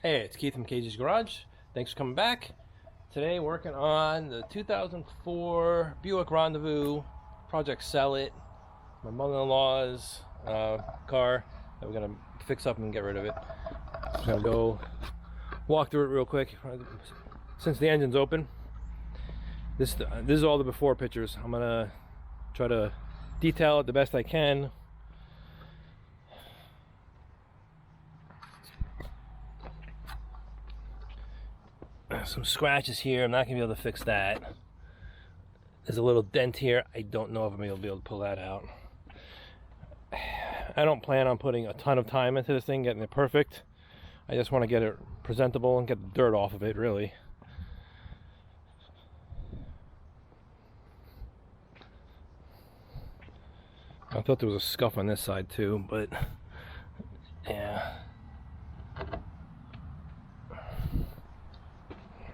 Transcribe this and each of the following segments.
Hey, it's Keith from KG's Garage. Thanks for coming back. Today working on the 2004 Buick Rendezvous, Project Sell It, my mother-in-law's car that we're gonna fix up and get rid of it. I'm gonna go walk through it real quick. Since the engine's open, this is all the before pictures. I'm gonna try to detail it the best I can. Some scratches here. I'm not gonna be able to fix that. There's a little dent here. I don't know if I'm gonna be able to pull that out. I don't plan on putting a ton of time into this thing, getting it perfect. I just want to get it presentable and get the dirt off of it, really. I thought there was a scuff on this side too, but yeah.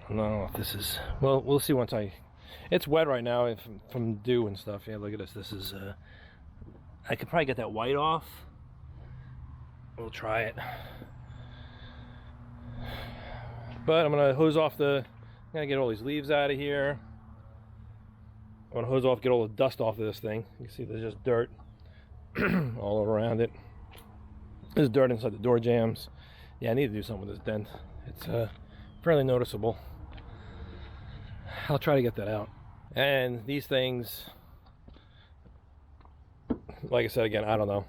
I don't know if this is, well, we'll see once it's wet right now from dew and stuff. Yeah, look at this. This is, I could probably get that white off. We'll try it. But I'm gonna hose off I'm gonna get all these leaves out of here. I'm gonna hose off, get all the dust off of this thing. You can see there's just dirt all around it. There's dirt inside the door jambs. Yeah, I need to do something with this dent. It's fairly noticeable. I'll try to get that out. And these things, like I said again, I don't know.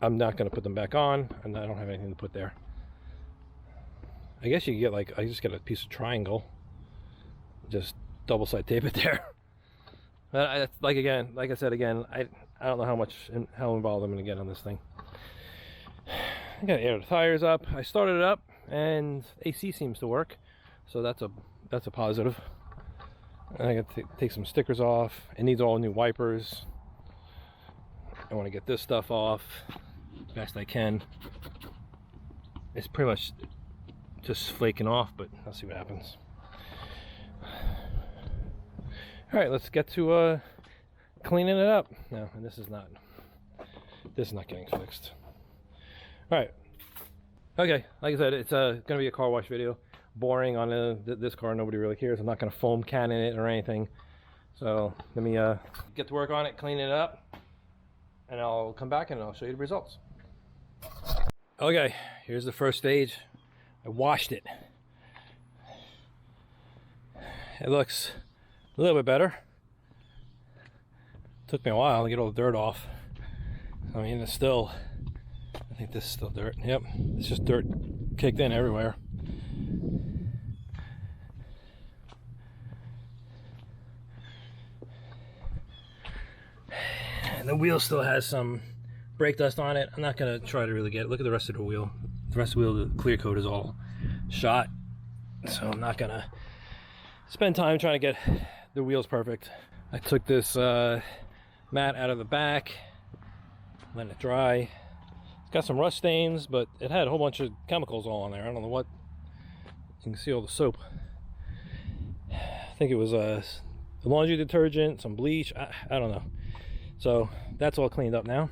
I'm not going to put them back on, and I don't have anything to put there. I guess you can get, like, I just get a piece of triangle, just double side tape it there. But like I said again, I don't know how involved I'm going to get on this thing. I got to air the tires up. I started it up, and AC seems to work, so that's a positive. And I got to take some stickers off. It needs all new wipers. I want to get this stuff off best I can. It's pretty much just flaking off, but I'll see what happens. All right, let's get to cleaning it up. No, and this is not getting fixed. All right. Okay, like I said, it's going to be a car wash video. Boring on this car, nobody really cares. I'm not going to foam can it or anything. So let me get to work on it, clean it up, and I'll come back and I'll show you the results. Okay, here's the first stage. I washed it. It looks a little bit better. Took me a while to get all the dirt off. I mean, it's still, I think this is still dirt. Yep, it's just dirt kicked in everywhere. And the wheel still has some brake dust on it. I'm not gonna try to really get it. Look at the rest of the wheel. The rest of the wheel, the clear coat is all shot. So I'm not gonna spend time trying to get the wheels perfect. I took this mat out of the back, let it dry. It's got some rust stains, but it had a whole bunch of chemicals all on there. I don't know what. You can see all the soap. I think it was a laundry detergent, some bleach. I don't know. So that's all cleaned up now.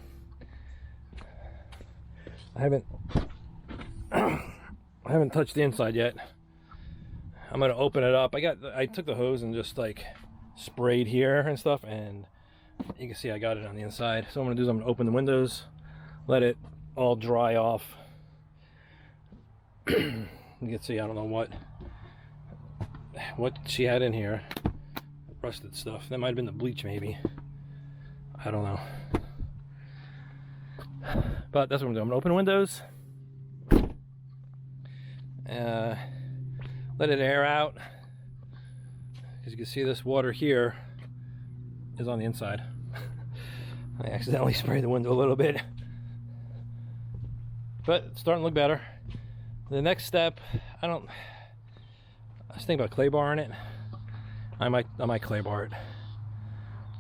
I haven't touched the inside yet. I'm gonna open it up. I took the hose and just like sprayed here and stuff, and you can see I got it on the inside. So what I'm gonna do is I'm gonna open the windows, let it all dry off. You can see I don't know what she had in here. Rusted stuff. That might have been the bleach, maybe. I don't know. But that's what I'm doing. I'm gonna open the windows. Let it air out. As you can see, this water here is on the inside. I accidentally sprayed the window a little bit. But it's starting to look better. The next step, I was thinking about clay barring it. I might clay bar it.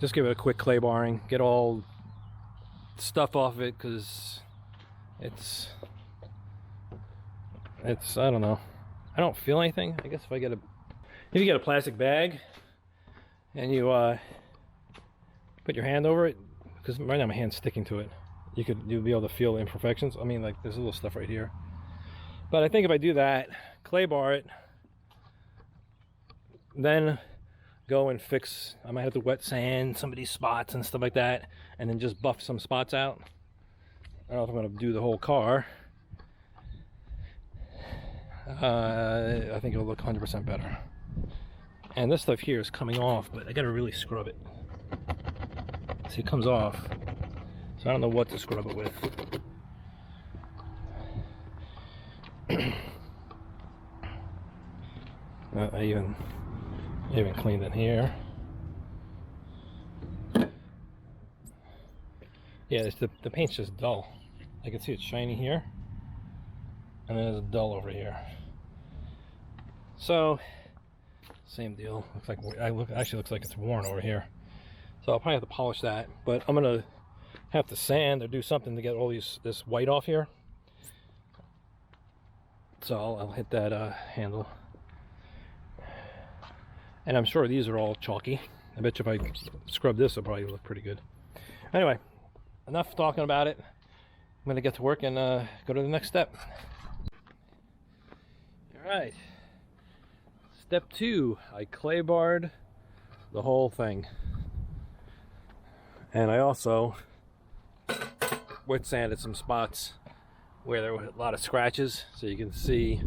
Just give it a quick clay barring, get all stuff off of it, because it's I don't know. I don't feel anything. I guess if you get a plastic bag and you put your hand over it, because right now my hand's sticking to it, you'll be able to feel imperfections. I mean, like there's a little stuff right here. But I think if I do that, clay bar it, then go and fix, I might have to wet sand some of these spots and stuff like that, and then just buff some spots out. I don't know if I'm going to do the whole car. I think it'll look 100% better. And this stuff here is coming off, but I got to really scrub it. See, it comes off, so I don't know what to scrub it with. I even cleaned it here. Yeah, the paint's just dull. I can see it's shiny here, and then it's dull over here. So, same deal. Looks like actually looks like it's worn over here. So I'll probably have to polish that, but I'm gonna have to sand or do something to get all this white off here. So I'll hit that handle. And I'm sure these are all chalky. I bet you if I scrub this, it'll probably look pretty good. Anyway, enough talking about it. I'm gonna get to work and go to the next step. All right. Step 2, I clay barred the whole thing. And I also wet sanded some spots where there were a lot of scratches, so you can see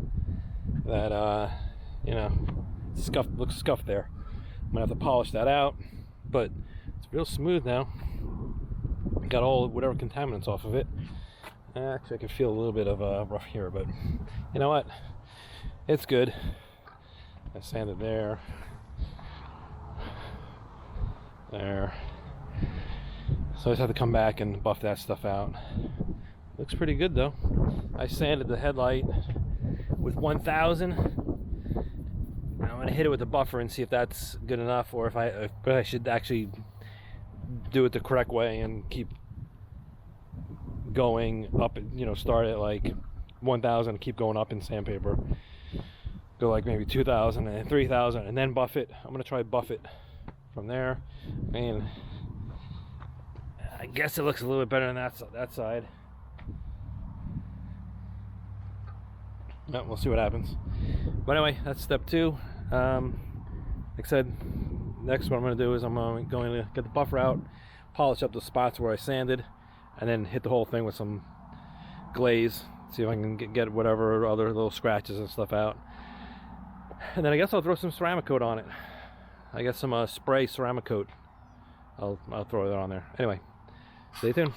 that, you know, looks scuffed there. I'm gonna have to polish that out, but it's real smooth now. Got all whatever contaminants off of it. Actually, I can feel a little bit of rough here, but you know what? It's good. I sanded there. There. So I just have to come back and buff that stuff out. Looks pretty good though. I sanded the headlight with 1000. I'm gonna hit it with the buffer and see if that's good enough, or if I should actually do it the correct way and keep going up. You know, start at like 1000, keep going up in sandpaper. Go like maybe 2000 and 3000, and then buff it. I'm gonna try buff it from there. I mean, I guess it looks a little bit better than that side. Yeah, we'll see what happens. But anyway, that's step 2. Like I said, next what I'm going to do is I'm going to get the buffer out, polish up the spots where I sanded, and then hit the whole thing with some glaze. See if I can get whatever other little scratches and stuff out. And then I guess I'll throw some ceramic coat on it. I got some spray ceramic coat. I'll throw that on there. Anyway, stay tuned.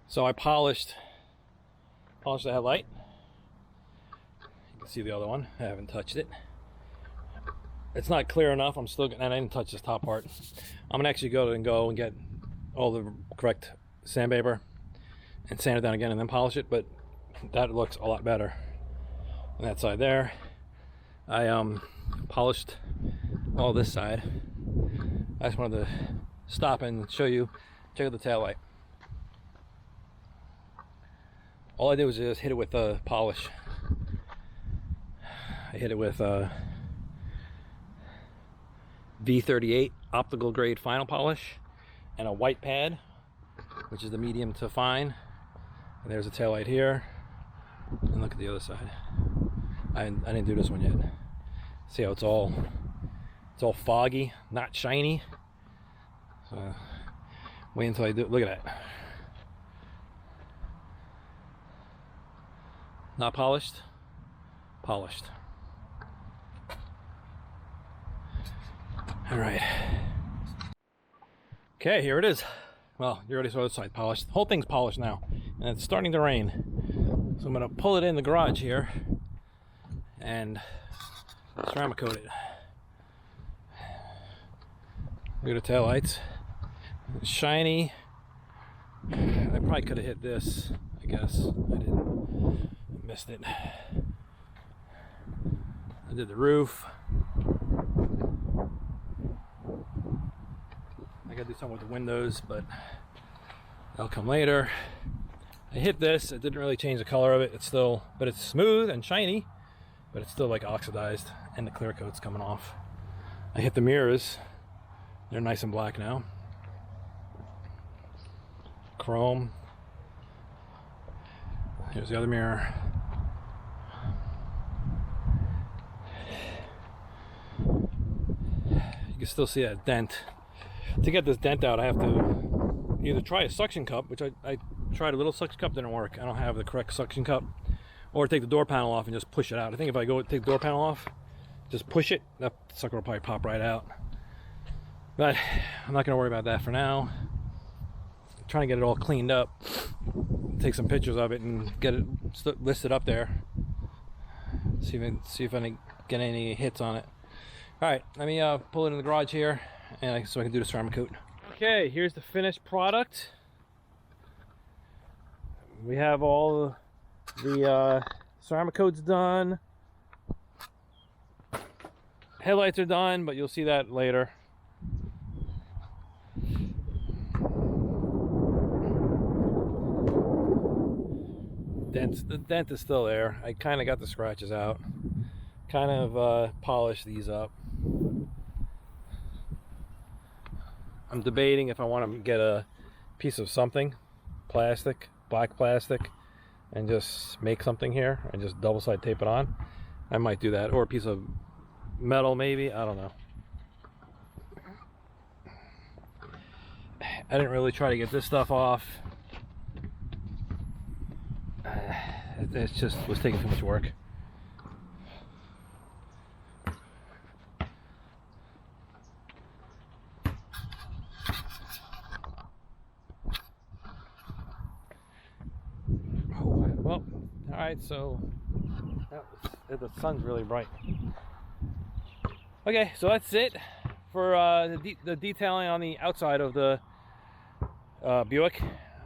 So I polished the headlight. You can see the other one. I haven't touched it. It's not clear enough. I'm still, and I didn't touch this top part. I'm gonna actually go and get all the correct sandpaper and sand it down again and then polish it. But that looks a lot better on that side there. I polished all this side. I just wanted to stop and show you. Check out the tail light. All I did was just hit it with polish. I hit it with V38 optical grade final polish and a white pad, which is the medium to fine. And there's a tail light here. And look at the other side. I didn't do this one yet. See how it's all foggy, not shiny. So wait until I do. Look at that. Not polished, polished. All right. Okay, here it is. Well, you already saw the side polished. The whole thing's polished now, and it's starting to rain. So I'm gonna pull it in the garage here and ceramic coat it. Look at the taillights. It's shiny. I probably could have hit this, I guess. I didn't. Missed it. I did the roof. I gotta do something with the windows, but that'll come later. I hit this. It didn't really change the color of it. It's still, but it's smooth and shiny, but it's still like oxidized, and the clear coat's coming off. I hit the mirrors. They're nice and black now. Chrome. Here's the other mirror. You can still see that dent. To get this dent out, I have to either try a suction cup, which I tried a little suction cup, didn't work. I don't have the correct suction cup. Or take the door panel off and just push it out. I think if I go take the door panel off, just push it, that sucker will probably pop right out. But I'm not gonna worry about that for now. I'm trying to get it all cleaned up, take some pictures of it and get it listed up there. See if I can get any hits on it. All right, let me pull it in the garage here, and so I can do the ceramic coat. Okay, here's the finished product. We have all the ceramic coat's done. Headlights are done, but you'll see that later. The dent is still there. I kind of got the scratches out. Kind of polished these up. I'm debating if I want to get a piece of something, plastic, black plastic, and just make something here and just double side tape it on. I might do that, or a piece of metal maybe, I don't know. I didn't really try to get this stuff off. It just was taking too much work. Well, all right, so the sun's really bright. Okay, so that's it for the detailing on the outside of the Buick.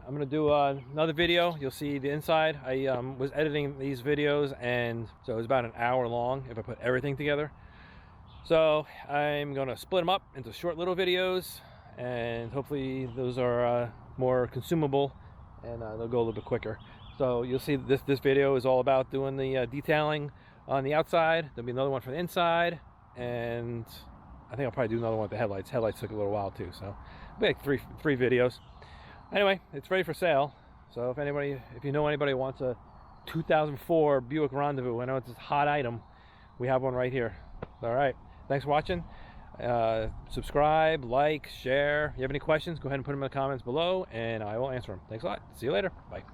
I'm gonna do another video. You'll see the inside. I was editing these videos, and so it was about an hour long if I put everything together. So I'm gonna split them up into short little videos, and hopefully those are more consumable, and they'll go a little bit quicker. So you'll see this video is all about doing the detailing on the outside. There'll be another one for the inside, and I think I'll probably do another one with the headlights. Headlights took a little while too, so it'll be like three videos. Anyway, it's ready for sale. So if you know anybody who wants a 2004 Buick Rendezvous, I know it's a hot item, we have one right here. All right, thanks for watching. Subscribe, like, share. If you have any questions, go ahead and put them in the comments below, and I will answer them. Thanks a lot. See you later. Bye.